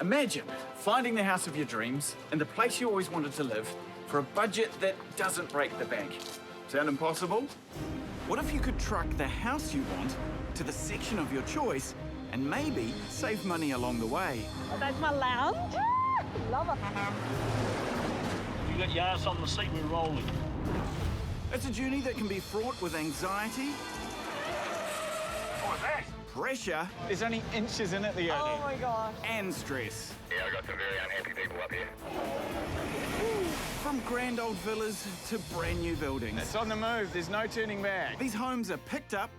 Imagine finding the house of your dreams and the place you always wanted to live for a budget that doesn't break the bank. Sound impossible? What if you could truck the house you want to the section of your choice and maybe save money along the way? Oh, that's my lounge. Love it. You got your ass on the seat, we're rolling. It's a journey that can be fraught with anxiety, What's that? pressure, There's only inches in it, the Oh my gosh. and stress. Yeah, I got some very unhappy people up here. From grand old villas to brand new buildings. It's on the move. There's no turning back. These homes are picked up,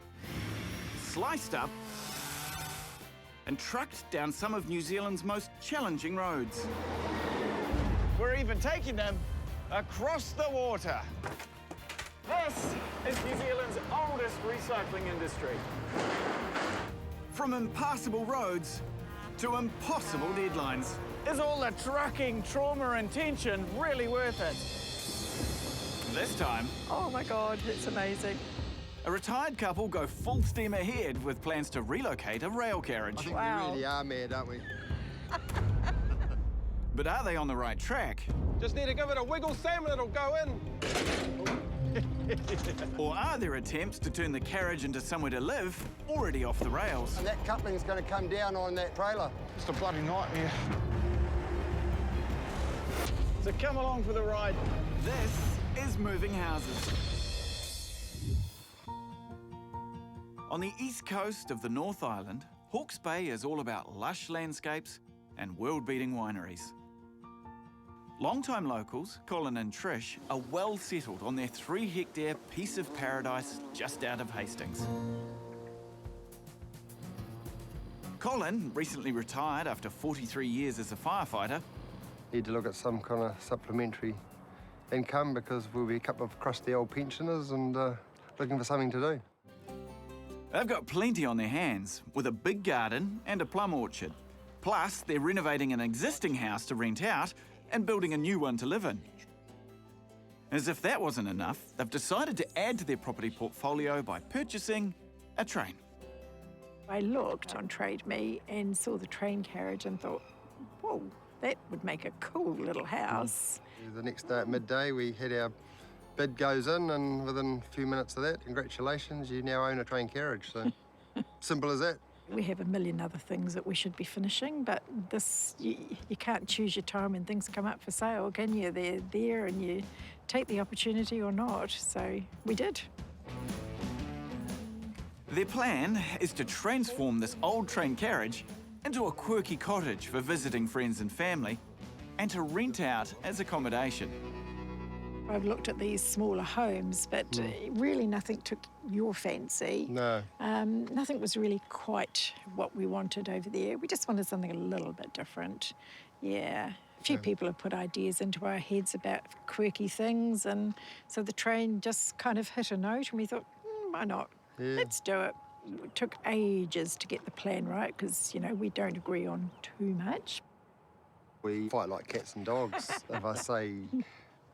sliced up, and trucked down some of New Zealand's most challenging roads. We're even taking them across the water. This is New Zealand's oldest recycling industry. From impassable roads to impossible deadlines. Is all the trucking, trauma and tension really worth it? This time, Oh my God, it's amazing. a retired couple go full steam ahead with plans to relocate a rail carriage. Wow. We really are mad, aren't we? But are they on the right track? Just need to give it a wiggle, Sam, and it'll go in. Or are there attempts to turn the carriage into somewhere to live already off the rails? And that coupling's going to come down on that trailer. It's a bloody nightmare. So come along for the ride. This is Moving Houses. On the east coast of the North Island, Hawke's Bay is all about lush landscapes and world-beating wineries. Long-time locals, Colin and Trish, are well settled on their 3-hectare piece of paradise just out of Hastings. Colin recently retired after 43 years as a firefighter. Need to look at some kind of supplementary income because we'll be a couple of crusty old pensioners and looking for something to do. They've got plenty on their hands, with a big garden and a plum orchard. Plus, they're renovating an existing house to rent out and building a new one to live in. As if that wasn't enough, they've decided to add to their property portfolio by purchasing a train. I looked on Trade Me and saw the train carriage and thought, whoa, that would make a cool little house. The next day at midday, we had our bid goes in, and within a few minutes of that, congratulations, you now own a train carriage. So simple as that. We have a million other things that we should be finishing, but this, you can't choose your time when things come up for sale, can you? They're there and you take the opportunity or not, so we did. Their plan is to transform this old train carriage into a quirky cottage for visiting friends and family, and to rent out as accommodation. I've looked at these smaller homes, but really nothing took your fancy. No. Nothing was really quite what we wanted over there. We just wanted something a little bit different. Yeah. A few people have put ideas into our heads about quirky things, and so the train just kind of hit a note, and we thought, why not? Yeah. Let's do it. It took ages to get the plan right because, you know, we don't agree on too much. We fight like cats and dogs. If I say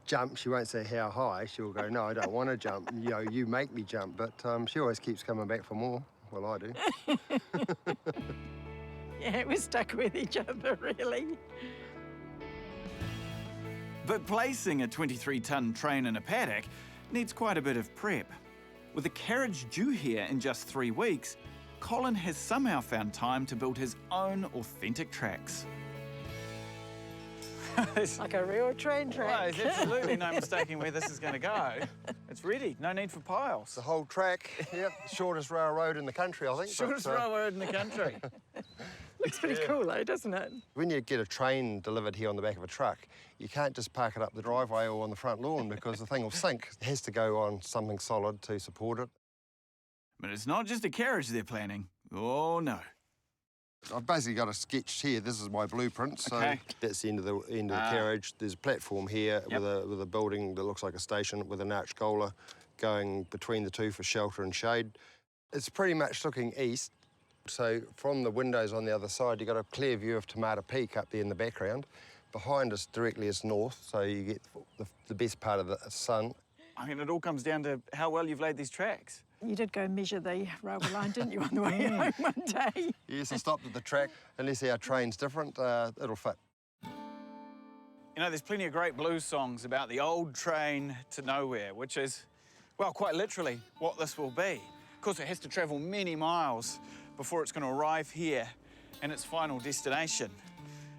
jump, she won't say how high. She'll go, no, I don't want to jump. You know, you make me jump. But she always keeps coming back for more. Well, I do. Yeah, we're stuck with each other, really. But placing a 23-ton train in a paddock needs quite a bit of prep. With the carriage due here in just 3 weeks, Colin has somehow found time to build his own authentic tracks. Like a real train track. Well, there's absolutely no mistaking where this is going to go. It's ready. No need for piles. The whole track, yep, shortest railroad in the country, I think. Shortest but, railroad in the country. Looks pretty cool, though, doesn't it? When you get a train delivered here on the back of a truck, you can't just park it up the driveway or on the front lawn because the thing will sink. It has to go on something solid to support it. But it's not just a carriage they're planning. Oh, no. I've basically got a sketch here. This is my blueprint. So Okay. that's the end of the carriage. There's a platform here with a building that looks like a station with an arch gola going between the two for shelter and shade. It's pretty much looking east. So from the windows on the other side, you've got a clear view of Tomato Peak up there in the background. Behind us directly is north, so you get the best part of the sun. I mean, it all comes down to how well you've laid these tracks. You did go measure the railway line, didn't you, on the way home one day? Yes, I stopped at the track. Unless our train's different, it'll fit. You know, there's plenty of great blues songs about the old train to nowhere, which is, well, quite literally what this will be. Of course, it has to travel many miles before it's going to arrive here and its final destination.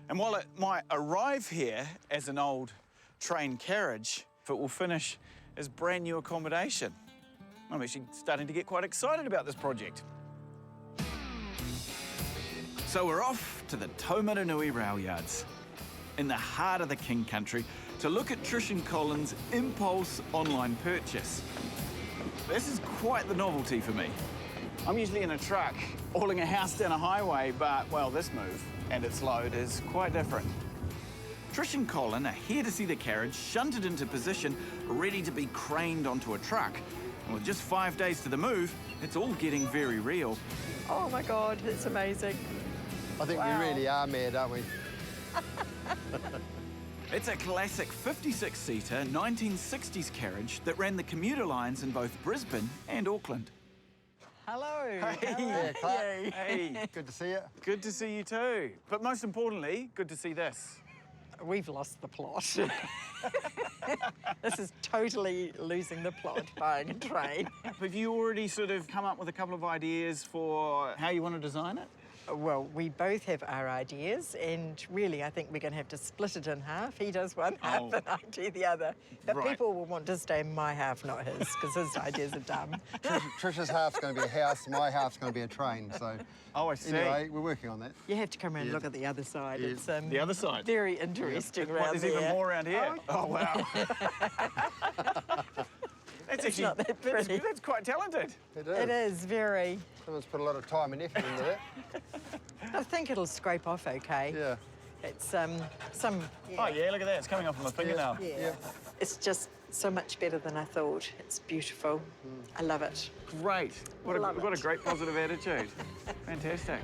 And while it might arrive here as an old train carriage, it will finish as brand new accommodation. I'm actually starting to get quite excited about this project. So we're off to the Taumaranui rail yards, in the heart of the King Country, to look at Trish and Colin's impulse online purchase. This is quite the novelty for me. I'm usually in a truck hauling a house down a highway, but, well, this move and its load is quite different. Trish and Colin are here to see the carriage shunted into position, ready to be craned onto a truck. And with just 5 days to the move, it's all getting very real. Oh my God, it's amazing. I think Wow. we really are mad, aren't we? It's a classic 56-seater 1960s carriage that ran the commuter lines in both Brisbane and Auckland. Hello. Yeah, Clark. Hey, Good to see you. good to see you too. But most importantly, good to see this. We've lost the plot. This is totally losing the plot, buying a train. Have you already sort of come up with a couple of ideas for how you want to design it? Well, we both have our ideas, and really, I think we're going to have to split it in half. He does one half, Oh. and I do the other. But Right. people will want to stay in my half, not his, because his ideas are dumb. Trisha's half's going to be a house, my half's going to be a train. So Oh, I see. anyway, we're working on that. You have to come around and look at the other side. Yeah. It's The other side? very interesting What, around there's there. even more around here. Oh, wow. That's actually not that pretty. That's quite talented. It is very. Someone's put a lot of time and effort into that. I think it'll scrape off okay. Yeah. It's some. Oh, yeah, look at that. It's coming off my fingernail. Yeah. It's just so much better than I thought. It's beautiful. I love it. Great. What Love a it. great positive attitude. Fantastic.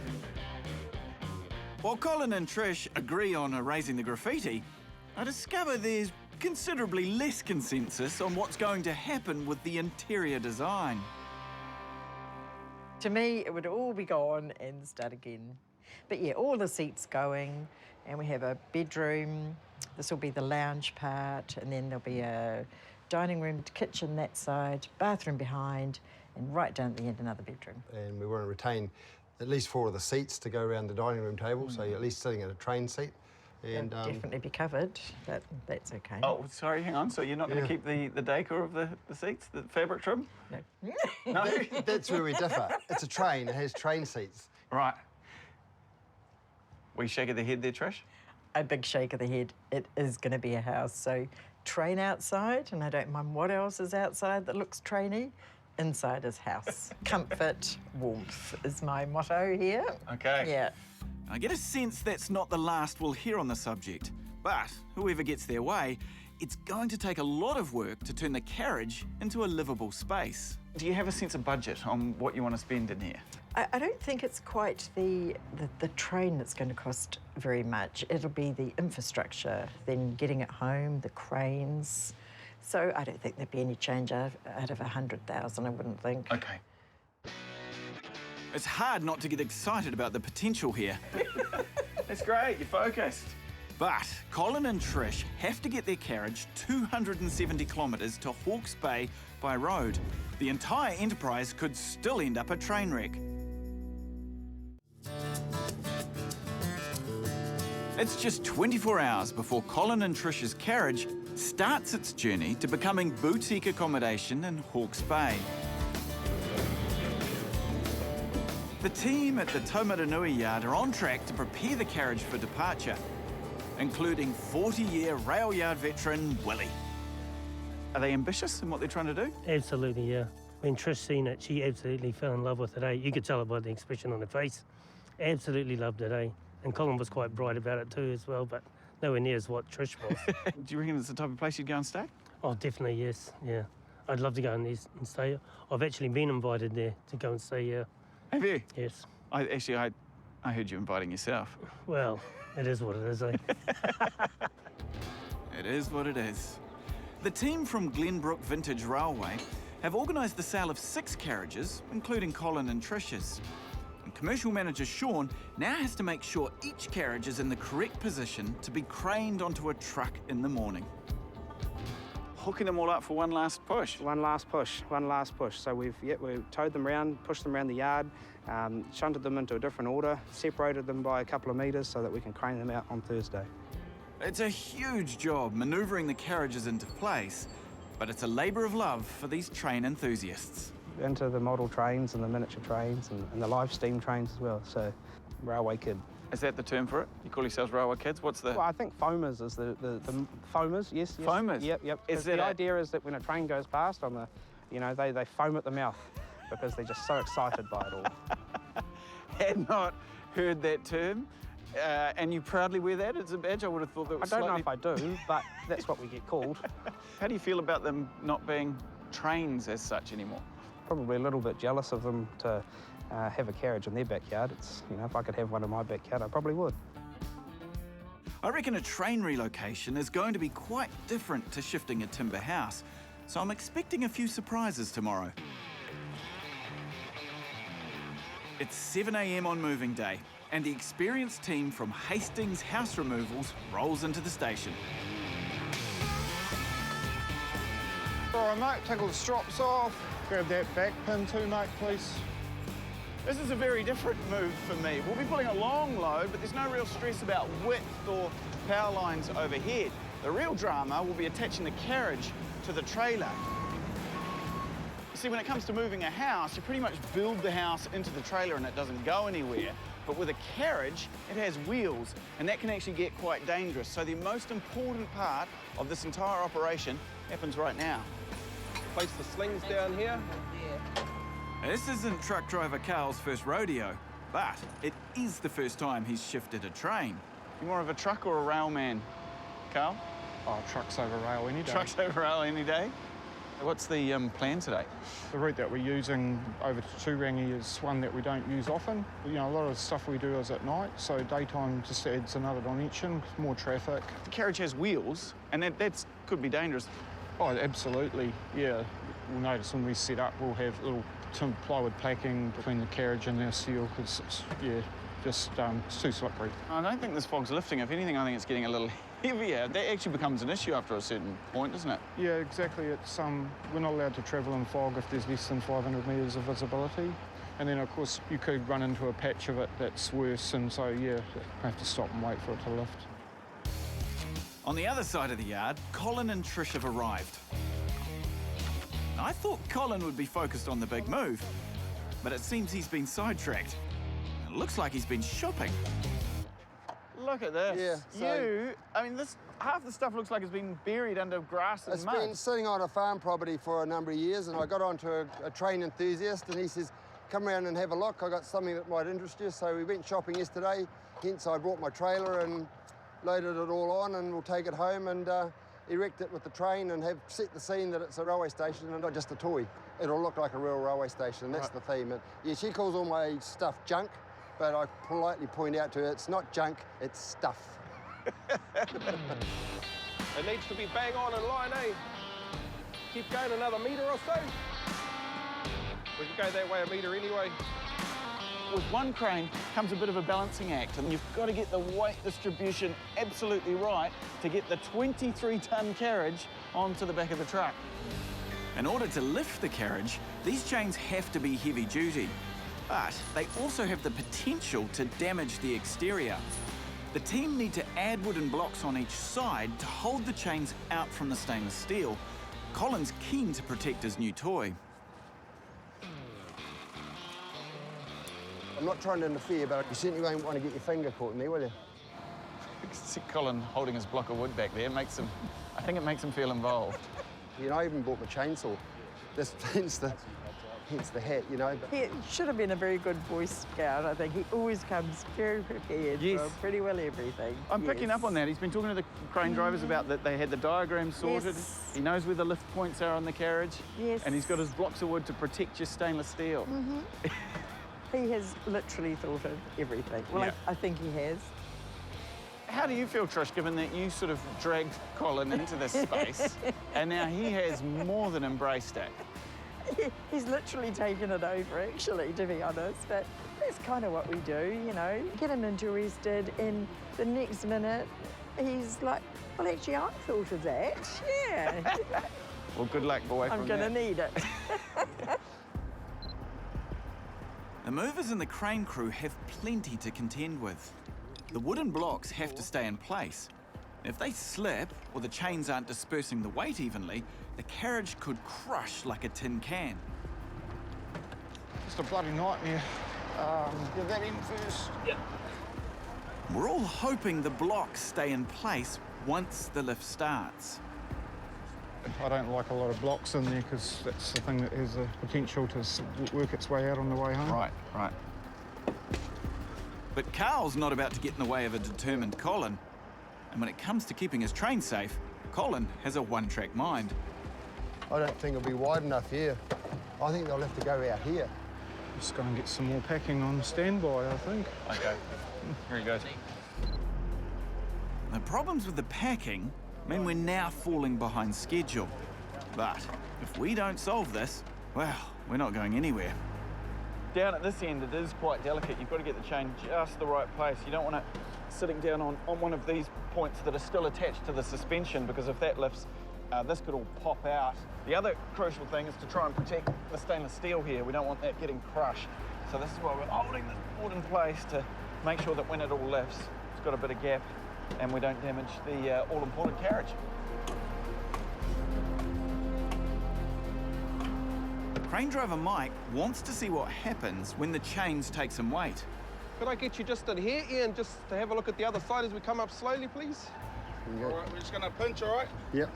While Colin and Trish agree on erasing the graffiti, I discover there's considerably less consensus on what's going to happen with the interior design. To me, it would all be gone and start again. But yeah, all the seats going, and we have a bedroom. This will be the lounge part, and then there'll be a dining room, kitchen that side, bathroom behind, and right down at the end, another bedroom. And we want to retain at least 4 of the seats to go around the dining room table, so you're at least sitting at a train seat. And They'll definitely be covered, but that's okay. Oh, sorry, hang on. So you're not going to keep the decor of the seats, the fabric trim? No. No? that's where we differ. It's a train, it has train seats. Right. We shake of the head there, Trish? A big shake of the head. It is going to be a house. So train outside, and I don't mind what else is outside that looks trainy. Inside is house. Comfort, warmth is my motto here. Okay. Yeah. I get a sense that's not the last we'll hear on the subject. But whoever gets their way, it's going to take a lot of work to turn the carriage into a livable space. Do you have a sense of budget on what you want to spend in here? I don't think it's quite the train that's going to cost very much. It'll be the infrastructure, then getting it home, the cranes. So I don't think there'd be any change out of 100,000, I wouldn't think. Okay. It's hard not to get excited about the potential here. That's great, you're focused. But Colin and Trish have to get their carriage 270 kilometres to Hawke's Bay by road. The entire enterprise could still end up a train wreck. It's just 24 hours before Colin and Trish's carriage starts its journey to becoming boutique accommodation in Hawke's Bay. The team at the Taumaranui yard are on track to prepare the carriage for departure, including 40-year rail yard veteran Willie. Are they ambitious in what they're trying to do? Absolutely, yeah. When Trish seen it, she absolutely fell in love with it, eh? You could tell it by the expression on her face. Absolutely loved it, eh? And Colin was quite bright about it too as well, but nowhere near as what Trish was. Do you reckon it's the type of place you'd go and stay? Oh, definitely, yes, yeah. I'd love to go in there and stay. I've actually been invited there to go and stay, yeah. Have you? Yes. I heard you inviting yourself. Well, it is what it is, eh? It is what it is. The team from Glenbrook Vintage Railway have organised the sale of 6 carriages, including Colin and Trish's. And commercial manager Sean now has to make sure each carriage is in the correct position to be craned onto a truck in the morning. Hooking them all up for one last push. One last push. So we've towed them around, pushed them around the yard, shunted them into a different order, separated them by a couple of metres so that we can crane them out on Thursday. It's a huge job manoeuvring the carriages into place, but it's a labour of love for these train enthusiasts. Into the model trains and the miniature trains and the live steam trains as well, so railway kid. Is that the term for it? You call yourselves railway kids? What's the... Well, I think foamers is the foamers, yes. Foamers? Yep. Is The idea is that when a train goes past on the, they foam at the mouth because they're just so excited by it all. Had not heard that term, and you proudly wear that as a badge? I would have thought that was I don't know if I do, but that's what we get called. How do you feel about them not being trains as such anymore? Probably a little bit jealous of them to have a carriage in their backyard. It's, if I could have one in my backyard, I probably would. I reckon a train relocation is going to be quite different to shifting a timber house, so I'm expecting a few surprises tomorrow. It's 7 a.m. on moving day, and the experienced team from Hastings House Removals rolls into the station. All right, mate, take all the strops off. Grab that back pin too, mate, please. This is a very different move for me. We'll be pulling a long load, but there's no real stress about width or power lines overhead. The real drama will be attaching the carriage to the trailer. You see, when it comes to moving a house, you pretty much build the house into the trailer and it doesn't go anywhere. But with a carriage, it has wheels, and that can actually get quite dangerous. So the most important part of this entire operation happens right now. Place the slings down here. This isn't truck driver Carl's first rodeo, but it is the first time he's shifted a train. You more of a truck or a rail man, Carl? Oh, trucks over rail any day. Trucks over rail any day. What's the plan today? The route that we're using over to Turangi is one that we don't use often. A lot of the stuff we do is at night, so daytime just adds another dimension, more traffic. The carriage has wheels, and that could be dangerous. Oh, absolutely, yeah. We'll notice when we set up, we'll have little plywood packing between the carriage and our steel, because it's, it's too slippery. I don't think this fog's lifting. If anything, I think it's getting a little heavier. That actually becomes an issue after a certain point, doesn't it? Yeah, exactly. It's we're not allowed to travel in fog if there's less than 500 metres of visibility. And then, of course, you could run into a patch of it that's worse, and so, yeah, I have to stop and wait for it to lift. On the other side of the yard, Colin and Trish have arrived. I thought Colin would be focused on the big move, but it seems he's been sidetracked. It looks like he's been shopping. Look at this. Yeah, this half the stuff looks like it's been buried under grass and mud. It's been sitting on a farm property for a number of years, and I got onto a train enthusiast, and he says, come around and have a look. I got something that might interest you. So we went shopping yesterday, hence I brought my trailer and loaded it all on, and we'll take it home and erect it with the train and have set the scene that it's a railway station and not just a toy. It'll look like a real railway station. That's the theme. And, yeah, she calls all my stuff junk, but I politely point out to her it's not junk, it's stuff. It needs to be bang on in line, eh? Keep going another metre or so. We can go that way a metre anyway. With one crane comes a bit of a balancing act, and you've got to get the weight distribution absolutely right to get the 23-tonne carriage onto the back of the truck. In order to lift the carriage, these chains have to be heavy duty, but they also have the potential to damage the exterior. The team need to add wooden blocks on each side to hold the chains out from the stainless steel. Colin's keen to protect his new toy. I'm not trying to interfere, but you certainly won't want to get your finger caught in there, will you? You can see Colin holding his block of wood back there. I think it makes him feel involved. I even bought my chainsaw. This hence the hat, But He should have been a very good Boy Scout. I think he always comes very prepared for pretty well everything. I'm picking up on that. He's been talking to the crane drivers about that they had the diagram sorted. Yes. He knows where the lift points are on the carriage. Yes. And he's got his blocks of wood to protect your stainless steel. He has literally thought of everything. Well, Yeah. I think he has. How do you feel, Trish, given that you sort of dragged Colin into this space and now he has more than embraced it? He's literally taken it over, actually, to be honest. But that's kind of what we do, you know. Get him interested, and the next minute, he's like, well, actually, I thought of that. Yeah. Well, good luck, boy. I'm going to need it. The movers and the crane crew have plenty to contend with. The wooden blocks have to stay in place. If they slip or the chains aren't dispersing the weight evenly, the carriage could crush like a tin can. Just a bloody nightmare. Get that in first. Yep. We're all hoping the blocks stay in place once the lift starts. I don't like a lot of blocks in there because that's the thing that has the potential to work its way out on the way home. Right, right. But Carl's not about to get in the way of a determined Colin. And when it comes to keeping his train safe, Colin has a one-track mind. I don't think it'll be wide enough here. I think they'll have to go out here. Just go and get some more packing on standby, I think. Okay. Here he goes. The problems with the packing mean we're now falling behind schedule. But if we don't solve this, well, we're not going anywhere. Down at this end, it is quite delicate. You've got to get the chain just the right place. You don't want it sitting down on one of these points that are still attached to the suspension, because if that lifts, this could all pop out. The other crucial thing is to try and protect the stainless steel here. We don't want that getting crushed. So this is why we're holding this board in place to make sure that when it all lifts, it's got a bit of gap and we don't damage the all-important carriage. Crane driver Mike wants to see what happens when the chains take some weight. Could I get you just in here, Ian, just to have a look at the other side as we come up slowly, please? All right, we're just going to pinch, all right? Yep.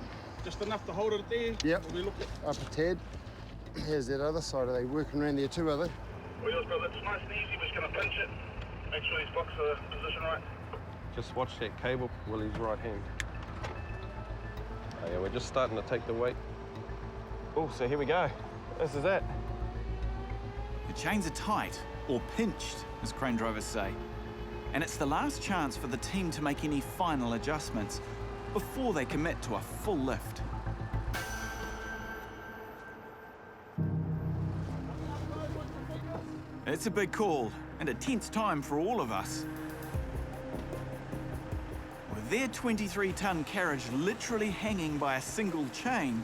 Just enough to hold it there. Yep. We look at... Up a tad. Here's that other side. Are they working around there too, are they? We just got it's nice and easy. We're just going to pinch it. Make sure these blocks are positioned right. Just watch that cable, Willie's right hand. Oh, yeah, we're just starting to take the weight. Oh, so here we go. This is it. The chains are tight, or pinched, as crane drivers say. And it's the last chance for the team to make any final adjustments before they commit to a full lift. It's a big call, and a tense time for all of us. With their 23-ton carriage literally hanging by a single chain,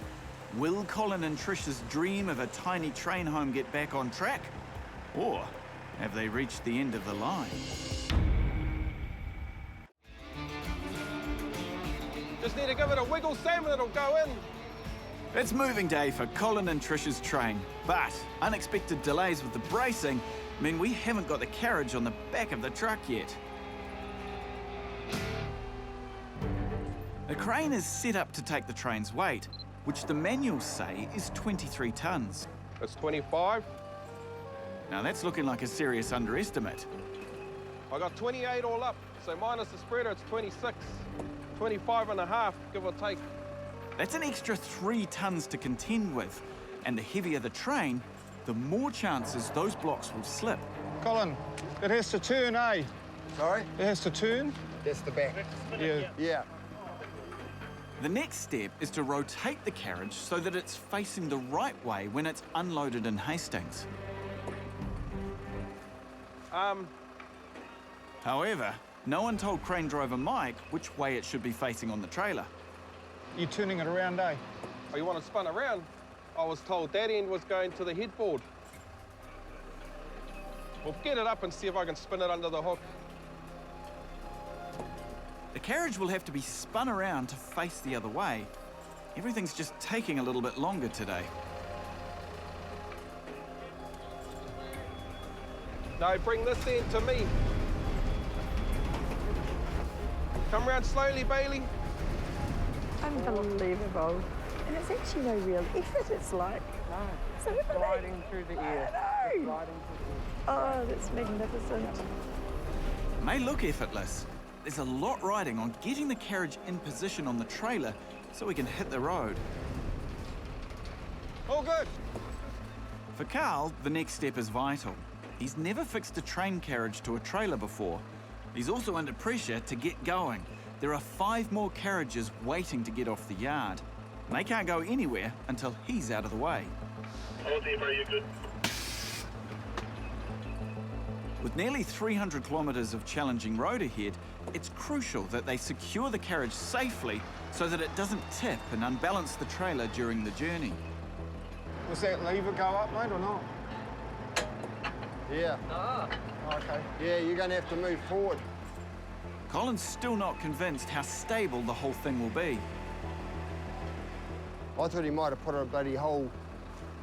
will Colin and Trish's dream of a tiny train home get back on track? Or have they reached the end of the line? Just need to give it a wiggle, Sam, and it'll go in. It's moving day for Colin and Trish's train, but unexpected delays with the bracing mean we haven't got the carriage on the back of the truck yet. The crane is set up to take the train's weight, which the manuals say is 23 tons. It's 25. Now that's looking like a serious underestimate. I got 28 all up, so minus the spreader, it's 26. 25 and a half, give or take. That's an extra 3 tons to contend with, and the heavier the train, the more chances those blocks will slip. Colin, it has to turn, eh? Sorry? It has to turn? That's the back. Yeah. Yeah. The next step is to rotate the carriage so that it's facing the right way when it's unloaded in Hastings. However, no one told crane driver Mike which way it should be facing on the trailer. You're turning it around, eh? Oh, you want it spun around? I was told that end was going to the headboard. We'll get it up and see if I can spin it under the hook. The carriage will have to be spun around to face the other way. Everything's just taking a little bit longer today. No, bring this end to me. Come round slowly, Bailey. Unbelievable. And it's actually no real effort, it's like. No, So it's gliding through the air. I It's know. gliding through the air. Oh, that's magnificent. It may look effortless. There's a lot riding on getting the carriage in position on the trailer so we can hit the road. All good. For Carl, the next step is vital. He's never fixed a train carriage to a trailer before. He's also under pressure to get going. There are 5 more carriages waiting to get off the yard. And they can't go anywhere until he's out of the way. Oh dear, bro, you're good. With nearly 300 kilometres of challenging road ahead, it's crucial that they secure the carriage safely so that it doesn't tip and unbalance the trailer during the journey. Does that lever go up, mate, or not? Yeah. Ah. Okay. Yeah, you're going to have to move forward. Colin's still not convinced how stable the whole thing will be. I thought he might have put a bloody whole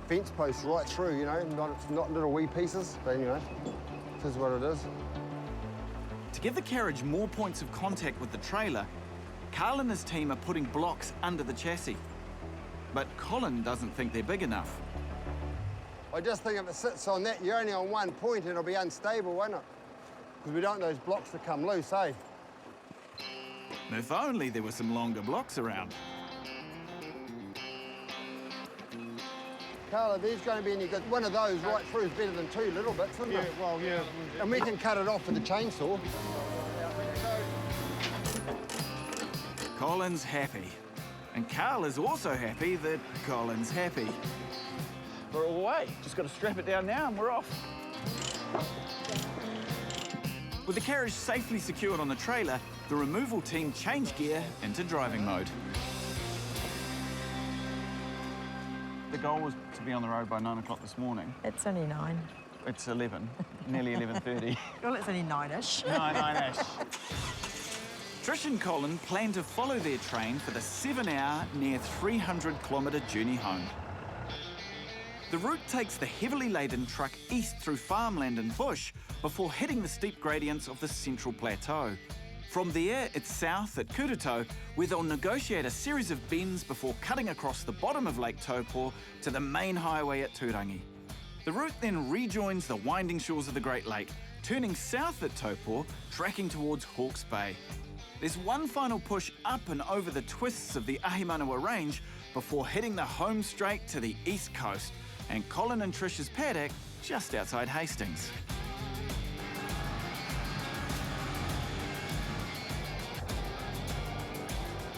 fence post right through, you know, not little wee pieces, but, you know, this is what it is. To give the carriage more points of contact with the trailer, Carl and his team are putting blocks under the chassis. But Colin doesn't think they're big enough. I just think if it sits on that, you're only on one point and it'll be unstable, won't it? Because we don't want those blocks to come loose, eh? If only there were some longer blocks around. Carl, if there's going to be any good, one of those right through is better than two little bits, isn't it? Yeah, well, yeah. And we can cut it off with the chainsaw. Colin's happy. And Carl is also happy that Colin's happy. We're all the way. Just got to strap it down now and we're off. With the carriage safely secured on the trailer, the removal team change gear into driving mode. The goal was to be on the road by 9 o'clock this morning. It's only 9. It's 11, nearly 11:30. Well, it's only 9-ish. 9-ish. Trish and Colin plan to follow their train for the 7-hour, near 300-kilometre journey home. The route takes the heavily laden truck east through farmland and bush before hitting the steep gradients of the Central Plateau. From there, it's south at Kuruto, where they'll negotiate a series of bends before cutting across the bottom of Lake Taupo to the main highway at Turangi. The route then rejoins the winding shores of the Great Lake, turning south at Taupo, tracking towards Hawke's Bay. There's one final push up and over the twists of the Ahimanua Range before hitting the home straight to the east coast, and Colin and Trish's paddock just outside Hastings.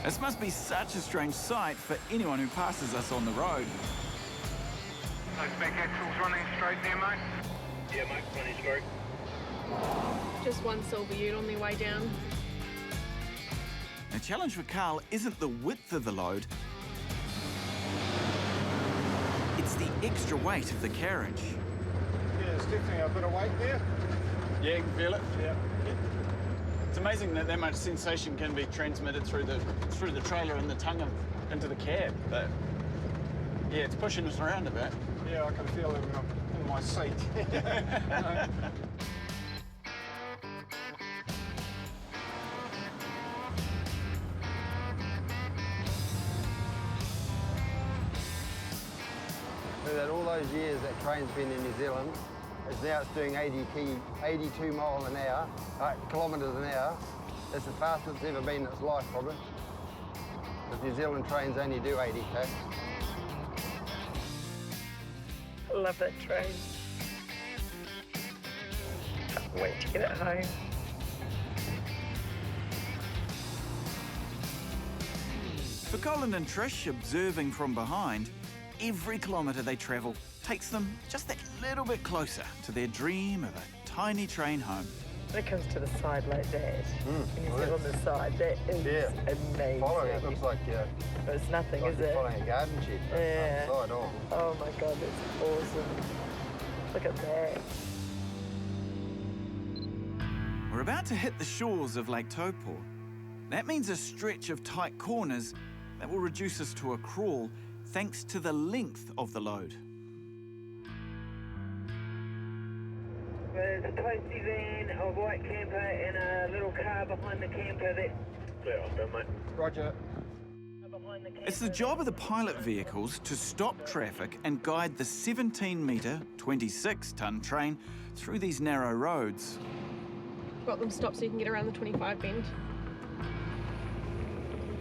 This must be such a strange sight for anyone who passes us on the road. Those back axles running straight there, mate? Yeah, mate, running straight. Just one silver ute on their way down. The challenge for Carl isn't the width of the load, it's the extra weight of the carriage. Yeah, there's definitely a bit of weight there. Yeah, you can feel it. Yeah. It's amazing that much sensation can be transmitted through the trailer and the tongue into the cab. But yeah, it's pushing us around a bit. Yeah, I can feel it in my seat. That all those years that train's been in New Zealand, now it's doing 82 miles an hour, kilometres an hour. It's the fastest it's ever been in its life, probably. Because New Zealand trains only do 80k. Love that train. Can't wait to get it home. For Colin and Trish, observing from behind, every kilometre they travel takes them just that little bit closer to their dream of a tiny train home. When it comes to the side like that, when you sit on the side, that is amazing. Following it looks like it's nothing, like is you're it? following a garden shed. Yeah. Upside on. Oh my God, that's awesome. Look at that. We're about to hit the shores of Lake Taupo. That means a stretch of tight corners that will reduce us to a crawl thanks to the length of the load. There's a postie van, a white camper, and a little car behind the camper that... Yeah, I'm done, mate. Roger. It's the job of the pilot vehicles to stop traffic and guide the 17-metre, 26-tonne train through these narrow roads. Got them stopped so you can get around the 25 bend.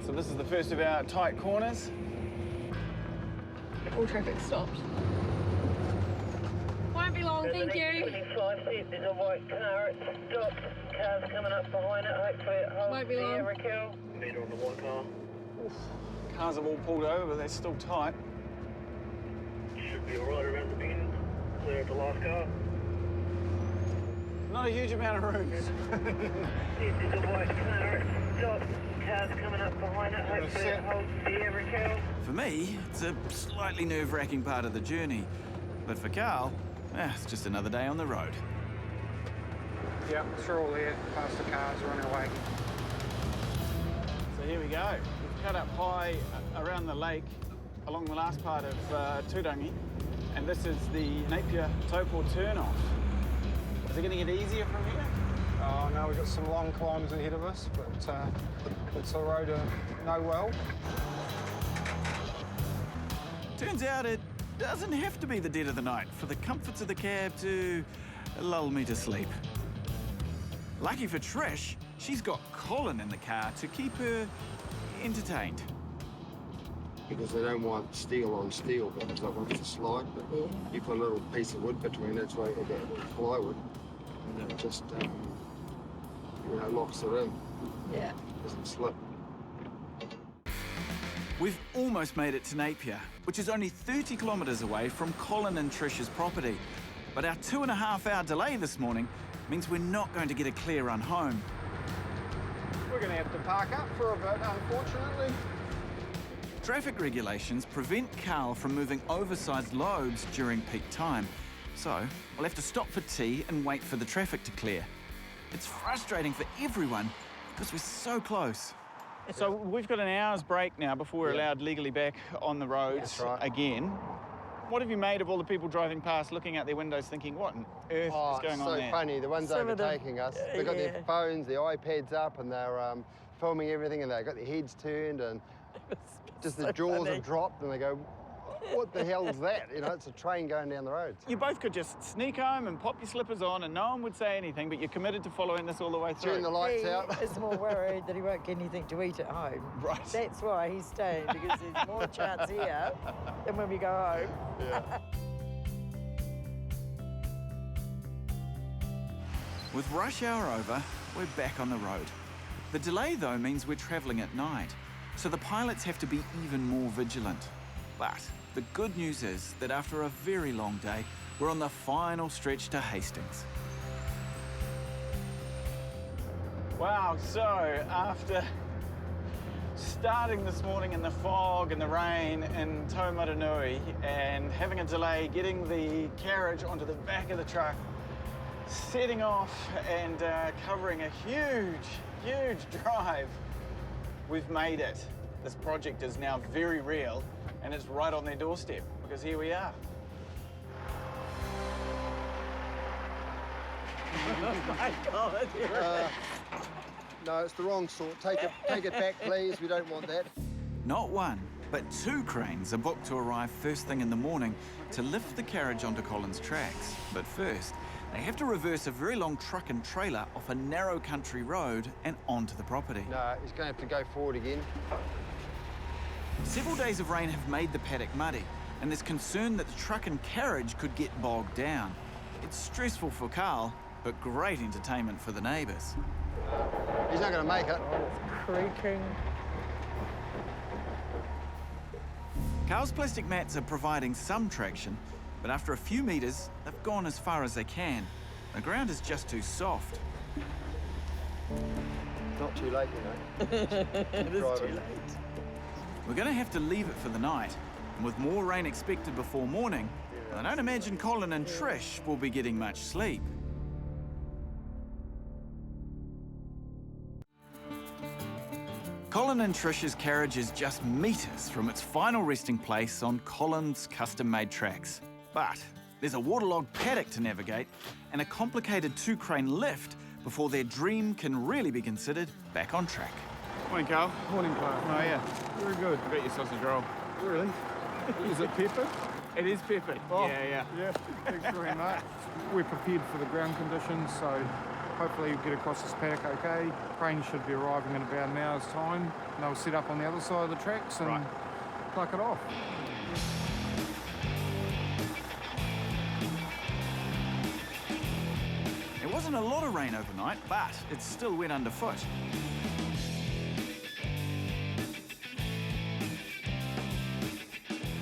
So this is the first of our tight corners. All traffic stopped. Won't be long, thank you. 25 feet, there's a white car, it's stopped. Car's coming up behind it, hopefully it holds Won't be there, long. Raquel. Meter on the white car. Cars have all pulled over, but they're still tight. Should should be alright around the bend. Clear at the last car. Not a huge amount of room. This is a white car. Stop. Cars coming up behind it. Hopefully it holds there, Raquel. For me, it's a slightly nerve-wracking part of the journey. But for Carl, it's just another day on the road. Yep, they're all there, past the cars, we're on our way. So here we go. We've cut up high around the lake along the last part of Turangi, and this is the Napier Taupo turn-off. Is it going to get easier from here? Oh no, we've got some long climbs ahead of us, but it's a road I know well. Turns out it doesn't have to be the dead of the night for the comforts of the cab to lull me to sleep. Lucky for Trish, she's got Colin in the car to keep her entertained. Because they don't want steel on steel, because they want it to slide. But you put a little piece of wood between it, so you get plywood, and it just, locks it in. Yeah. Doesn't slip. We've almost made it to Napier, which is only 30 kilometres away from Colin and Trish's property. But our 2.5-hour delay this morning means we're not going to get a clear run home. We're going to have to park up for a bit, unfortunately. Traffic regulations prevent Carl from moving oversized loads during peak time. So we'll have to stop for tea and wait for the traffic to clear. It's frustrating for everyone because we're so close. So we've got an hour's break now before we're allowed legally back on the roads again. What have you made of all the people driving past, looking out their windows, thinking, what on earth is going on there? So funny. The ones overtaking us, they've got their phones, their iPads up, and they're filming everything, and they've got their heads turned, and just the jaws have dropped, and they go, what the hell is that? It's a train going down the road. You both could just sneak home and pop your slippers on and no one would say anything, but you're committed to following this all the way through. Turn the lights out. He is more worried that he won't get anything to eat at home. Right. That's why he's staying, because there's more chance here than when we go home. Yeah. With rush hour over, we're back on the road. The delay, though, means we're travelling at night, so the pilots have to be even more vigilant. But the good news is that after a very long day, we're on the final stretch to Hastings. Wow, so after starting this morning in the fog and the rain in Taumaranui and having a delay getting the carriage onto the back of the truck, setting off and covering a huge drive, we've made it. This project is now very real and it's right on their doorstep, because here we are. Oh my God. No, it's the wrong sort. Take it back, please. We don't want that. Not one, but 2 cranes are booked to arrive first thing in the morning to lift the carriage onto Colin's tracks. But first, they have to reverse a very long truck and trailer off a narrow country road and onto the property. No, he's going to have to go forward again. Several days of rain have made the paddock muddy, and there's concern that the truck and carriage could get bogged down. It's stressful for Carl, but great entertainment for the neighbours. He's not going to make it. Oh, it's creaking. Carl's plastic mats are providing some traction, but after a few metres, they've gone as far as they can. The ground is just too soft. Not too late, It is too late. We're going to have to leave it for the night, and with more rain expected before morning, I don't imagine Colin and Trish will be getting much sleep. Colin and Trish's carriage is just metres from its final resting place on Colin's custom-made tracks. But there's a waterlogged paddock to navigate and a complicated 2-crane lift before their dream can really be considered back on track. Morning, Carl. Morning, Clark. Oh, yeah. Very good. I got your sausage roll. Really? Is it peppered? It is peppered. Oh, yeah. Yeah, thanks very much. We're prepared for the ground conditions, so hopefully you'll get across this paddock okay. Crane should be arriving in about an hour's time, and they'll set up on the other side of the tracks and pluck it off. There wasn't a lot of rain overnight, but it's still wet underfoot.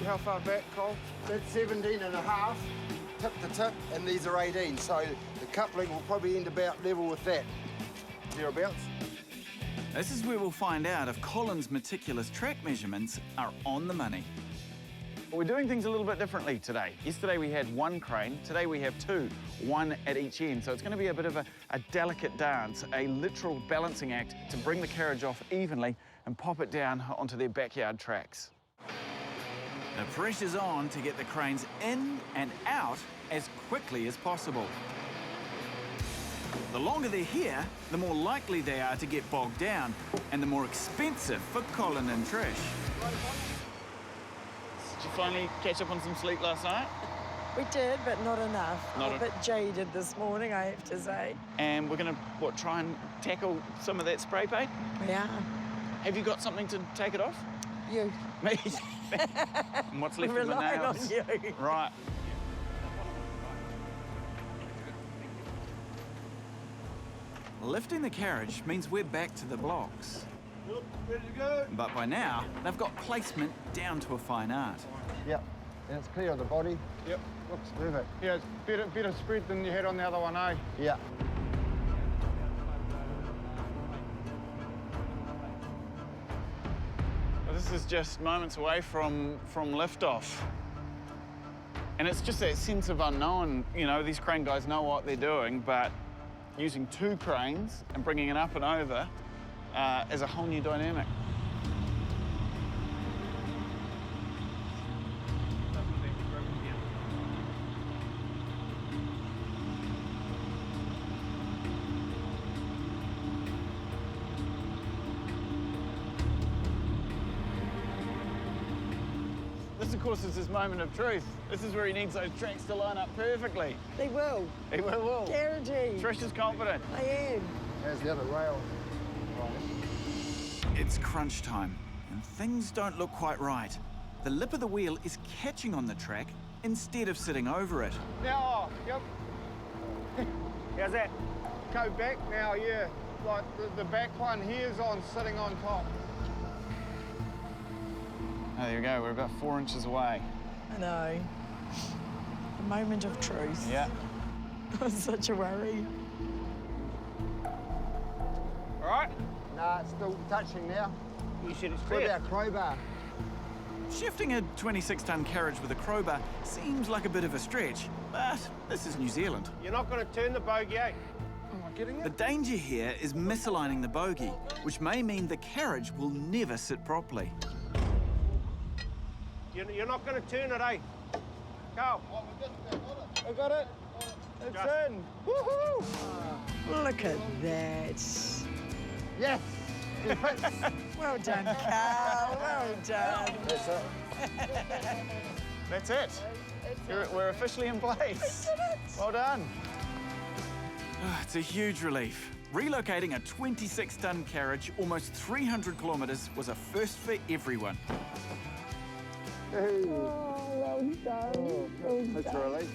how far back, Cole? That's 17 and a half, tip to tip, and these are 18. So the coupling will probably end about level with that, thereabouts. This is where we'll find out if Colin's meticulous track measurements are on the money. We're doing things a little bit differently today. Yesterday we had one crane, today we have two, one at each end. So it's going to be a bit of a delicate dance, a literal balancing act to bring the carriage off evenly and pop it down onto their backyard tracks. The pressure's on to get the cranes in and out as quickly as possible. The longer they're here, the more likely they are to get bogged down and the more expensive for Colin and Trish. Did you finally catch up on some sleep last night? We did, but not enough. I'm a bit jaded this morning, I have to say. And we're going to, try and tackle some of that spray paint? We are. Have you got something to take it off? You. Me? And what's left of the nails? Relying on you. Right. Lifting the carriage means we're back to the blocks. Ready to go? But by now, they've got placement down to a fine art. Yep, and it's clear of the body. Yep. Looks perfect. Yeah, it's better spread than you had on the other one, eh? Yeah. Well, this is just moments away from liftoff. And it's just that sense of unknown. You know, these crane guys know what they're doing, but using two cranes and bringing it up and over is a whole new dynamic. This, of course, is his moment of truth. This is where he needs those tracks to line up perfectly. They will. He will. Guaranteed. Trish is confident. I am. There's the other rail. It's crunch time, and things don't look quite right. The lip of the wheel is catching on the track instead of sitting over it. Now, yep. How's that? Go back now, yeah. Like the back one here's on, sitting on top. Oh, there you go. We're about 4 inches away. I know. The moment of truth. Yeah. It was such a worry. All right. Nah, it's still touching now. You said it's What clear. about crowbar? Shifting a 26-ton carriage with a crowbar seems like a bit of a stretch, but this is New Zealand. You're not going to turn the bogey, eh? Am I getting The it? danger here is misaligning the bogey, which may mean the carriage will never sit properly. You're not going to turn it, eh? Carl. I got it. It's Just- in. Woohoo! Look at that. Yes! It fits. Well done, Carl. Well done. That's it. That's it. We're officially in place. Well done. It's a huge relief. Relocating a 26-ton carriage almost 300 kilometres was a first for everyone. Hey. Well done. That's a relief.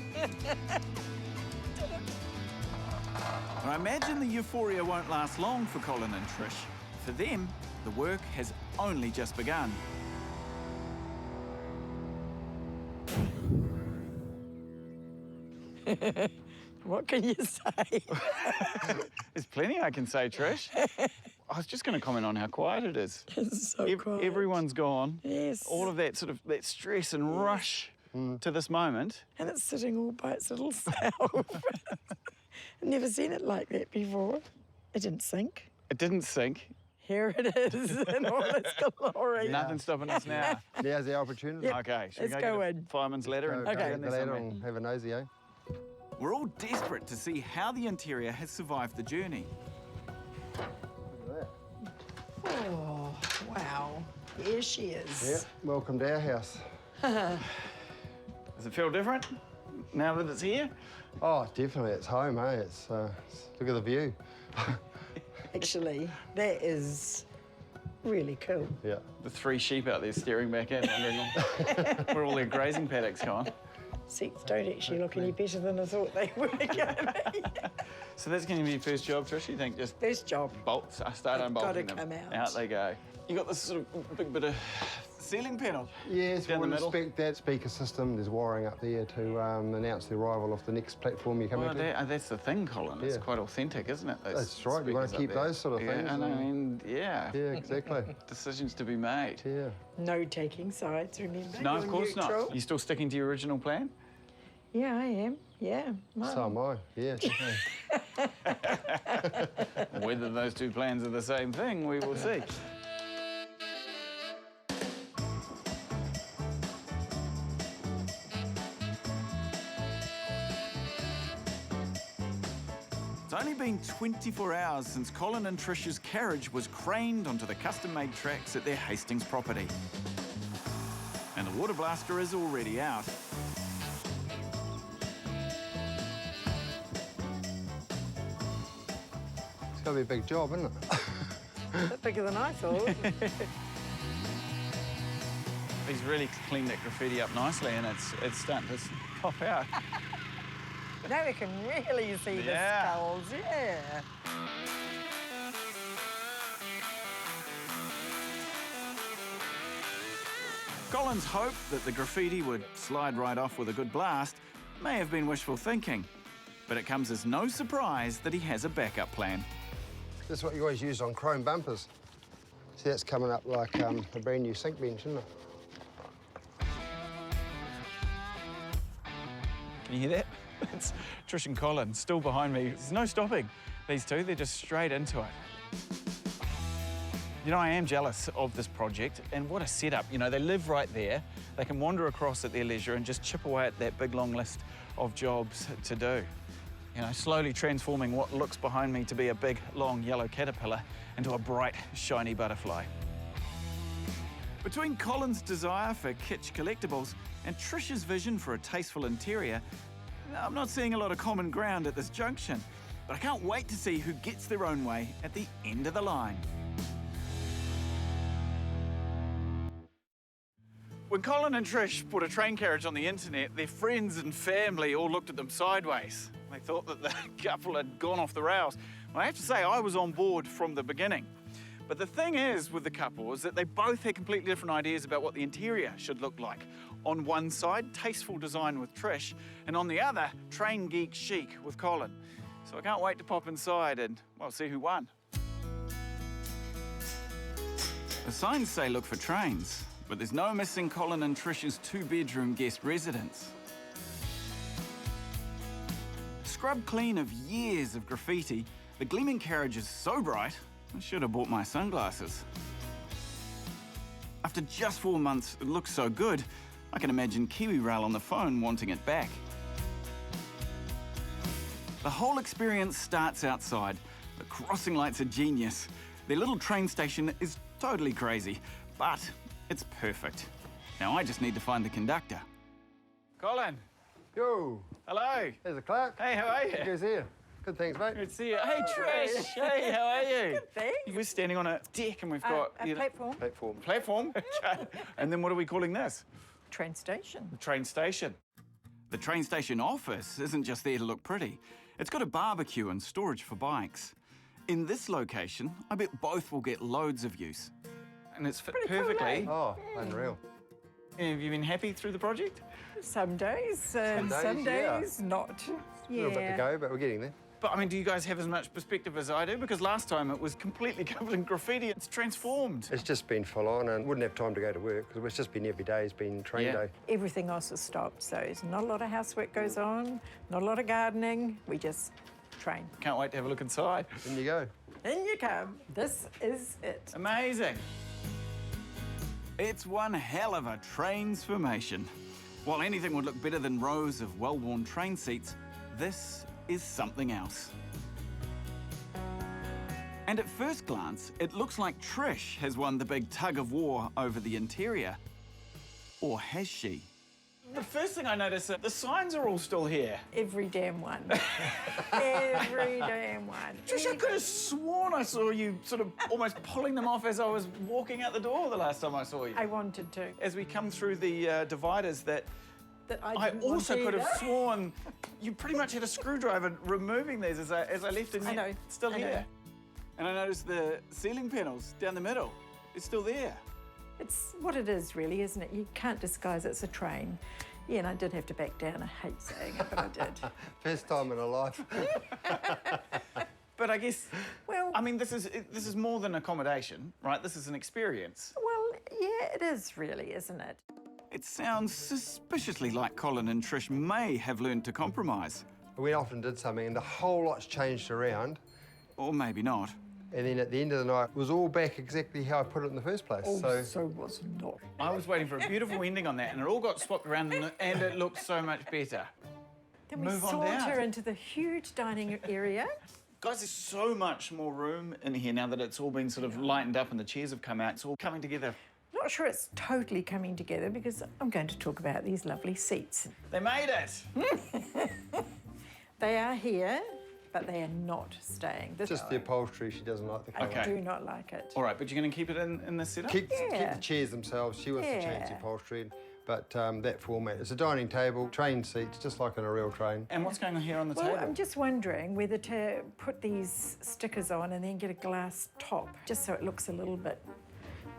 I imagine the euphoria won't last long for Colin and Trish. For them, the work has only just begun. What can you say? There's plenty I can say, Trish. I was just going to comment on how quiet it is. It's so quiet. Everyone's gone. Yes. All of that that stress and rush to this moment. And it's sitting all by its little self. I've never seen it like that before. It didn't sink. It didn't sink. Here it is in all its glory. Nothing's stopping us now. Now's the opportunity. Yep. Okay, should Let's we go get a in. fireman's ladder and Okay. go in The there ladder somewhere? and have a nosy, eh? We're all desperate to see how the interior has survived the journey. Look at Oh, wow. Here she that. is. Yep, welcome to our house. Does it feel different now that it's here? Oh, definitely, it's home, eh? Look at the view. Actually, that is really cool. Yeah. The 3 sheep out there staring back in, wondering where all their grazing paddocks gone. Seats don't actually look any better than I thought they were going to be. So that's going to be your first job, Trish? You think just First job. bolts, start They've unbolting gotta them. come out. Out they go. You got this sort of big bit of ceiling panel. Yes, down the we'll middle. inspect that speaker system. There's wiring up there to announce the arrival of the next platform you're coming to. That's the thing, Colin. It's quite authentic, isn't it? Those That's right. You want to speakers keep up there. those sort of things. And I mean, Yeah, exactly. decisions to be made. Yeah. No taking sides, remember? No, of You're course neutral. not. You still sticking to your original plan? Yeah, I am. Yeah. So am I. Yeah, definitely. Whether those two plans are the same thing, we will see. It's only been 24 hours since Colin and Trish's carriage was craned onto the custom-made tracks at their Hastings property. And the water blaster is already out. It's got to be a big job, isn't it? A bit bigger than I thought. He's really cleaned that graffiti up nicely, and it's starting to pop out. Now we can really see the skulls, yeah. Colin's hope that the graffiti would slide right off with a good blast may have been wishful thinking, but it comes as no surprise that he has a backup plan. This is what you always use on chrome bumpers. See, that's coming up like a brand new sink bench, isn't it? Can you hear that? It's Trish and Colin still behind me. There's no stopping these two. They're just straight into it. You know, I am jealous of this project, and what a setup. You know, they live right there. They can wander across at their leisure and just chip away at that big long list of jobs to do. You know, slowly transforming what looks behind me to be a big, long yellow caterpillar into a bright, shiny butterfly. Between Colin's desire for kitsch collectibles and Trish's vision for a tasteful interior, I'm not seeing a lot of common ground at this junction, but I can't wait to see who gets their own way at the end of the line. When Colin and Trish put a train carriage on the internet, their friends and family all looked at them sideways. They thought that the couple had gone off the rails. Well, I have to say, I was on board from the beginning. But the thing is with the couple is that they both had completely different ideas about what the interior should look like. On one side, tasteful design with Trish, and on the other, train geek chic with Colin. So I can't wait to pop inside and, well, see who won. The signs say look for trains, but there's no missing Colin and Trish's two-bedroom guest residence. Scrubbed clean of years of graffiti, the gleaming carriage is so bright, I should have bought my sunglasses. After just 4 months, it looks so good, I can imagine Kiwi Rail on the phone wanting it back. The whole experience starts outside. The crossing lights are genius. Their little train station is totally crazy, but it's perfect. Now I just need to find the conductor. Colin. Yo. Hello. There's a Clark. Hey, how are you? Good to see you. Good, thanks, mate. Good to see you. Hey, Trish. Hey, how are you? Good, thanks. We're standing on a deck and we've got... A platform. Platform? Okay. And then what are we calling this? Train station. The train station. The train station office isn't just there to look pretty. It's got a barbecue and storage for bikes. In this location, I bet both will get loads of use. And it's fit perfectly. Oh, unreal. Have you been happy through the project? Some days, and some days not. A little bit to go, but we're getting there. But, I mean, do you guys have as much perspective as I do? Because last time it was completely covered in graffiti. It's transformed. It's just been full on and wouldn't have time to go to work because it's just been every day. It's been train day. Everything else has stopped, so there's not a lot of housework goes on, not a lot of gardening. We just train. Can't wait to have a look inside. In you go. In you come. This is it. Amazing. It's one hell of a transformation. While anything would look better than rows of well-worn train seats, this is something else. And at first glance, it looks like Trish has won the big tug of war over the interior. Or has she? The first thing I noticed is the signs are all still here. Every damn one. Every damn one. Trish, I could have sworn I saw you sort of almost pulling them off as I was walking out the door the last time I saw you. I wanted to. As we come through the dividers that I didn't also want could have either. sworn you pretty much had a screwdriver removing these as I left and I know. yet still I know. here. And I noticed the ceiling panels down the middle. It's still there. It's what it is, really, isn't it? You can't disguise it's a train. Yeah, and I did have to back down. I hate saying it, but I did. First time in her life. But I guess, Well, I mean, this is more than accommodation, right? This is an experience. well, yeah, it is really, isn't it? It sounds suspiciously like Colin and Trish may have learned to compromise. We often did something and the whole lot's changed around. Or maybe not. And then at the end of the night, it was all back exactly how I put it in the first place. So was not. I was waiting for a beautiful ending on that, and it all got swapped around, and it looked so much better. Then we Move on saunter down. into the huge dining area. Guys, there's so much more room in here now that it's all been sort of lightened up and the chairs have come out. It's all coming together. Not sure it's totally coming together because I'm going to talk about these lovely seats. They made it! They are here, but they are not staying. This Just the upholstery, she doesn't like the colour. I do not like it. All right, but you're going to keep it in this setup? Keep Yeah. the chairs themselves. She wants to change the Yeah. upholstery, but that format. It's a dining table, train seats, just like in a real train. And what's going on here on the Well, table? I'm just wondering whether to put these stickers on and then get a glass top, just so it looks a little bit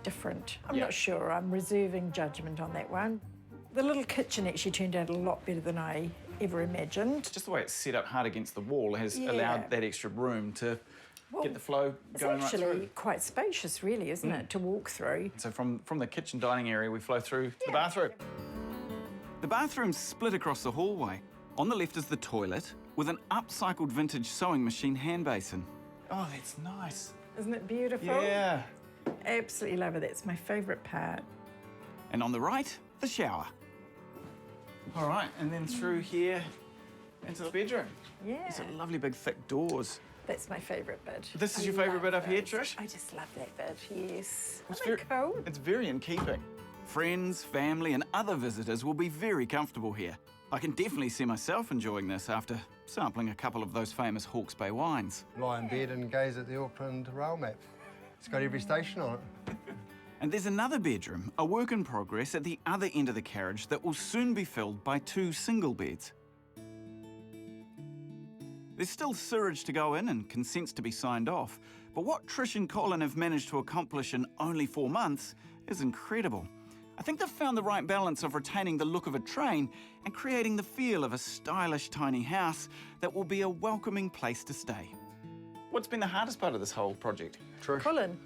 different. I'm Yeah. not sure. I'm reserving judgment on that one. The little kitchen actually turned out a lot better than I ever imagined. Just the way it's set up hard against the wall has Yeah. allowed that extra room to get the flow It's going right actually through. quite spacious, really, isn't it, to walk through? So from the kitchen dining area, we flow through to the bathroom. The bathroom's split across the hallway. On the left is the toilet, with an upcycled vintage sewing machine hand basin. Oh, that's nice. Isn't it beautiful? Yeah. Absolutely love it. That's my favourite part. And on the right, the shower. All right, and then through here into the bedroom. Yeah. These are lovely big thick doors. That's my favourite bit. This is I your favourite love bit up here, those. Trish? I just love that bit, yes. It's Isn't it cool? It's very in keeping. Friends, family, and other visitors will be very comfortable here. I can definitely see myself enjoying this after sampling a couple of those famous Hawke's Bay wines. Lie in bed and gaze at the Auckland rail map. It's got every station on it. And there's another bedroom, a work in progress at the other end of the carriage that will soon be filled by 2 single beds. There's still sewerage to go in and consents to be signed off, but what Trish and Colin have managed to accomplish in only 4 months is incredible. I think they've found the right balance of retaining the look of a train and creating the feel of a stylish tiny house that will be a welcoming place to stay. What's been the hardest part of this whole project? Trish? Colin.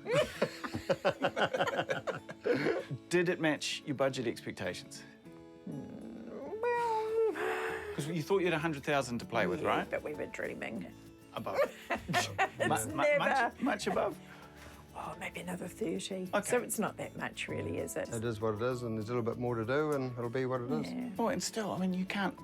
Did it match your budget expectations? Well, Because you thought you had 100,000 to play with, yeah, right? but we were dreaming. Above. It's never. Much above? Oh, maybe another 30. Okay. So it's not that much, really, is it? It is what it is, and there's a little bit more to do, and it'll be what it is. Yeah. Well, and still, I mean, you can't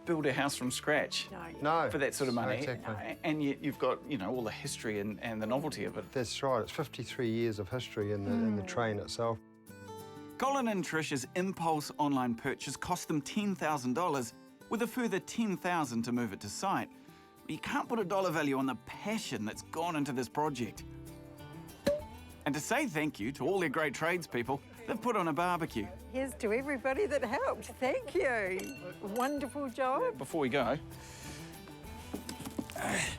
build a house from scratch No. for that sort of money. Exactly. And yet you've got, you know, all the history and the novelty of it. That's right. It's 53 years of history in the train itself. Colin and Trish's impulse online purchase cost them $10,000, with a further $10,000 to move it to site. But you can't put a dollar value on the passion that's gone into this project. And to say thank you to all their great tradespeople, they've put on a barbecue. Here's to everybody that helped. Thank you. Wonderful job. Before we go,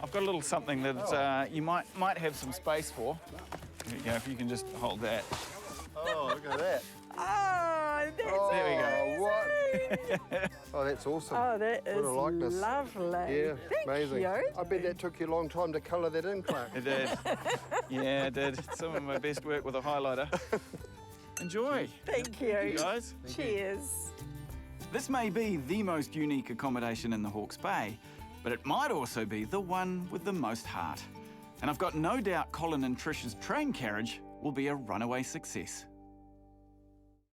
I've got a little something that you might have some space for. There you go, if you can just hold that. Oh, look at that. Oh, that's There we go. What? Oh, that's awesome. Oh, that Would have is liked this. lovely. Yeah, Thank amazing. you. I bet that took you a long time to colour that in, Clark. It did. Yeah, it did. Some of my best work with a highlighter. Enjoy. Thank you. Thank you, guys. Cheers. This may be the most unique accommodation in the Hawke's Bay, but it might also be the one with the most heart. And I've got no doubt Colin and Trish's train carriage will be a runaway success.